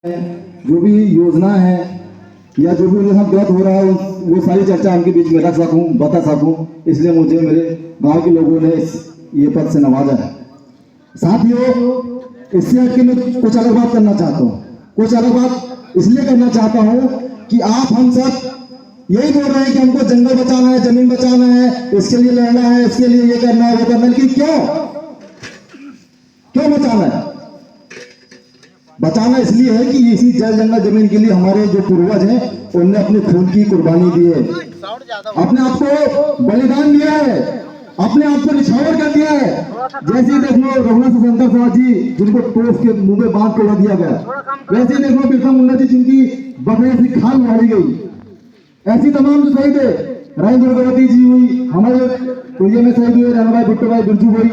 जो भी योजना है या जो भी उनके साथ गलत हो रहा है वो सारी चर्चा उनके बीच में रख सकूं, बता सकूं, इसलिए मुझे मेरे गांव के लोगों ने ये पद से नवाजा है। साथियों, इससे हटके मैं कुछ अलग बात करना चाहता हूँ। कुछ अलग बात इसलिए करना चाहता हूँ कि आप हम सब यही बोल रहे हैं कि हमको जंगल बचाना है, जमीन बचाना है, इसके लिए लड़ना है, इसके लिए ये करना है, वो करना है, लेकिन क्यों बचाना है? बचाना इसलिए है कि इसी जल जंगल जमीन के लिए हमारे जो पूर्वज हैं उनने अपने खून की कुर्बानी दी है, अपने आप को बलिदान दिया है, अपने आप को निछावर कर दिया है। जैसे देख लो रघुनाथ शंकर साहब जी जिनको टोस के मुंह में बांध तोड़ दिया गया, वैसे देख लो बिरसा मुंडा जी जिनकी बकरे से खाल मारी गई, ऐसी तमाम जो शहीद है, राय दुर्गावती जी हुई, हमारे कोरिया में शहीद हुए राणा भाई भुट्टो भाई बिरजू भाई,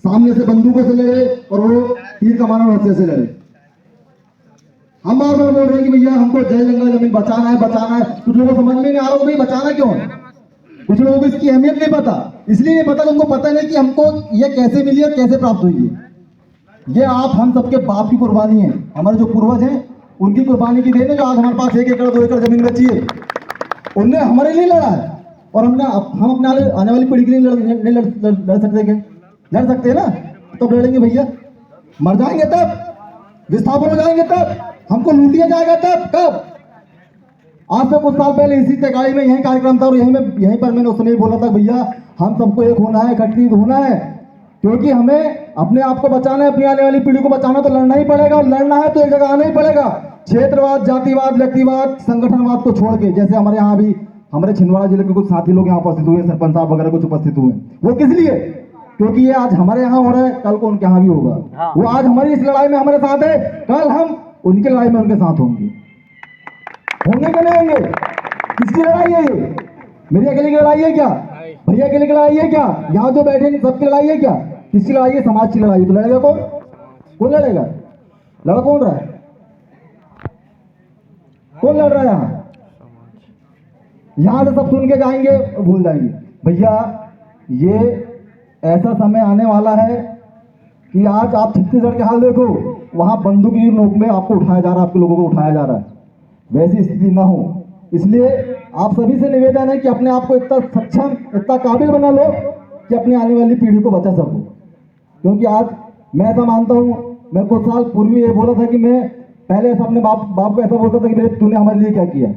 सामने से बंदूकों से लड़े और वो तीर कमाना हत्या से लड़े। हम बार बार बोल रहे हैं कि भैया हमको जल जंगल जमीन बचाना है, बचाना है। कुछ लोगों को समझ में नहीं आ रहा भाई बचाना क्यों है। कुछ लोगों को इसकी अहमियत नहीं पता, इसलिए नहीं पता, उनको पता नहीं कि हमको ये कैसे मिली और कैसे प्राप्त हुई है। ये आप हम सबके बाप की कुर्बानी है, हमारे जो पूर्वज हैं उनकी कुर्बानी की देन है। जो आज हमारे पास 1 एकड़ 2 एकड़ जमीन बची है, उनने हमारे लिए लड़ा है और हम अपने आने वाली पीढ़ी के लिए लड़ सकते हैं। लड़ सकते हैं ना, तो लड़ेंगे भैया। मर जाएंगे तब, विस्थापन हो जाएंगे तब, हमको लूट लिया जाएगा तब। कब? आज से कुछ साल पहले इसी तकाई में यही कार्यक्रम था और यहीं पर मैंने उस समय बोला था भैया हम सबको एक होना है, इकट्ठित होना है, क्योंकि हमें अपने आप को बचाना है, अपनी आने वाली पीढ़ी को बचाना, तो लड़ना ही पड़ेगा। और लड़ना है तो एक जगह आना ही पड़ेगा। क्षेत्रवाद, जातिवाद, व्यक्तिवाद, संगठनवाद को छोड़ के, जैसे हमारे यहाँ भी हमारे छिंदवाड़ा जिले के कुछ साथी लोग यहाँ उपस्थित हुए, सरपंच साहब वगैरह कुछ उपस्थित हुए, वो किस लिए? क्योंकि ये आज हमारे यहाँ हो रहा है, कल को उनके यहाँ भी होगा। वो आज हमारी इस लड़ाई में हमारे साथ है, कल हम उनकी लड़ाई में उनके साथ होंगे कि नहीं होंगे? किसकी लड़ाई है ये? मेरी अकेले की लड़ाई है क्या? भैया अकेले की लड़ाई है क्या? यहाँ जो बैठे सबकी लड़ाई है क्या? किसकी लड़ाई है? समाज की लड़ाई है। तो लड़ेगा कौन? कौन लड़ेगा? लड़ कौन रहा है? कौन लड़ रहा है यहाँ से सब सुन के जाएंगे, भूल जाएंगे। भैया ये ऐसा समय आने वाला है कि आज आप छत्तीसगढ़ के हाल देखो, वहां बंदूक की नोक में आपको उठाया जा रहा है, आपके लोगों को उठाया जा रहा है। वैसी स्थिति ना हो, इसलिए आप सभी से निवेदन है कि अपने आप को इतना सक्षम, इतना काबिल बना लो कि अपनी आने वाली पीढ़ी को बचा सको। क्योंकि आज मैं ऐसा मानता हूँ, मैं कुछ साल पूर्व ये बोला था कि मैं पहले ऐसा अपने बाप को ऐसा बोलता था कि बेटा तूने हमारे लिए क्या किया,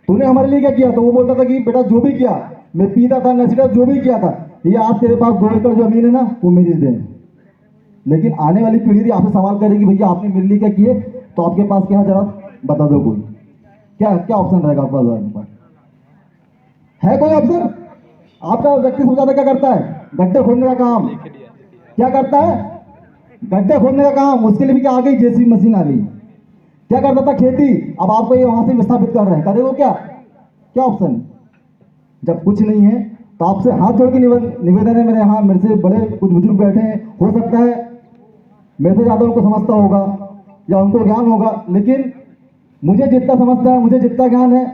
तूने हमारे लिए क्या किया? तो वो बोलता था कि बेटा जो भी किया, मैं पीता था, नशा, जो भी किया था, ये आज तेरे पास 2 एकड़ जमीन है ना, वो मेरी दे। लेकिन आने वाली पीढ़ी भी आपसे सवाल करेगी भैया आपने मेरे लिए क्या किए, तो आपके पास क्या है जरा बता दो। कोई क्या ऑप्शन रहेगा आपके पास? है कोई ऑप्शन? आपका व्यक्ति सबसे ज्यादा क्या करता है? गड्ढे खोदने का काम। क्या करता है? गड्ढे खोदने का काम। उसके लिए भी क्या आ गई? जेसीबी मशीन आ गई। क्या करता था? खेती। अब आपको ये वहां से विस्थापित कर रहे हैं, करेगा क्या ऑप्शन? जब कुछ नहीं है तो आपसे हाथ जोड़ के निवेदन है मेरे यहाँ, मेरे से बड़े कुछ बुजुर्ग बैठे हैं, हो सकता है मेरे से ज्यादा उनको समझता होगा या उनको ज्ञान होगा, लेकिन मुझे जितना समझता है, मुझे जितना ज्ञान है,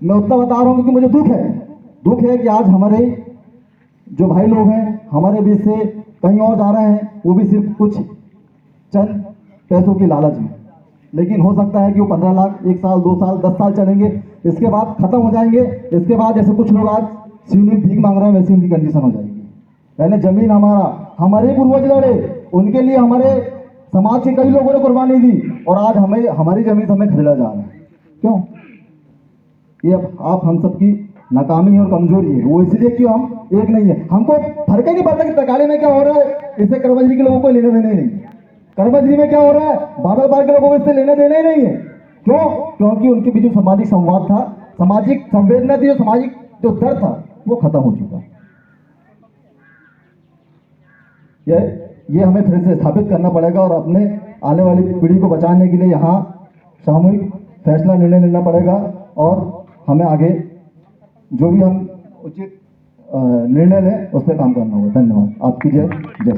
मैं उतना बता रहा हूँ। क्योंकि मुझे दुख है कि आज हमारे जो भाई लोग हैं हमारे बीच से कहीं और जा रहे हैं, वो भी सिर्फ कुछ चंद पैसों की लालच में। लेकिन हो सकता है कि वो 15 लाख 1 साल 2 साल 10 साल चलेंगे, इसके बाद खत्म हो जाएंगे। इसके बाद जैसे कुछ लोग आज सीढ़ी भीख मांग रहे हैं, वैसी उनकी कंडीशन हो जाएगी। पहले जमीन हमारे पूर्वज लड़े, उनके लिए हमारे समाज के कई लोगों ने कुर्बानी दी, और आज हमारी जमीन हमें खरीदा जा रहा है। क्यों? ये आप हम सबकी नाकामी और कमजोरी है। वो इसलिए कि हम एक नहीं है, हमको फर्क ही नहीं पड़ता कि तकाले में क्या हो रहा है, इससे कर्मजरी के लोगों को लेने देने नहीं। कर्मजरी में क्या हो रहा है, बादल पार के लोगों को इससे लेने देने ही नहीं है। क्यों? क्योंकि उनके बीच जो सामाजिक संवाद था, सामाजिक संवेदना थी, जो सामाजिक जो डर था, वो खत्म हो चुका। ये हमें फिर से स्थापित करना पड़ेगा और अपने आने वाली पीढ़ी को बचाने के लिए यहाँ सामूहिक फैसला निर्णय लेना पड़ेगा और हमें आगे जो भी हम उचित निर्णय लें उस पर काम करना होगा। धन्यवाद। आपकी जय श्री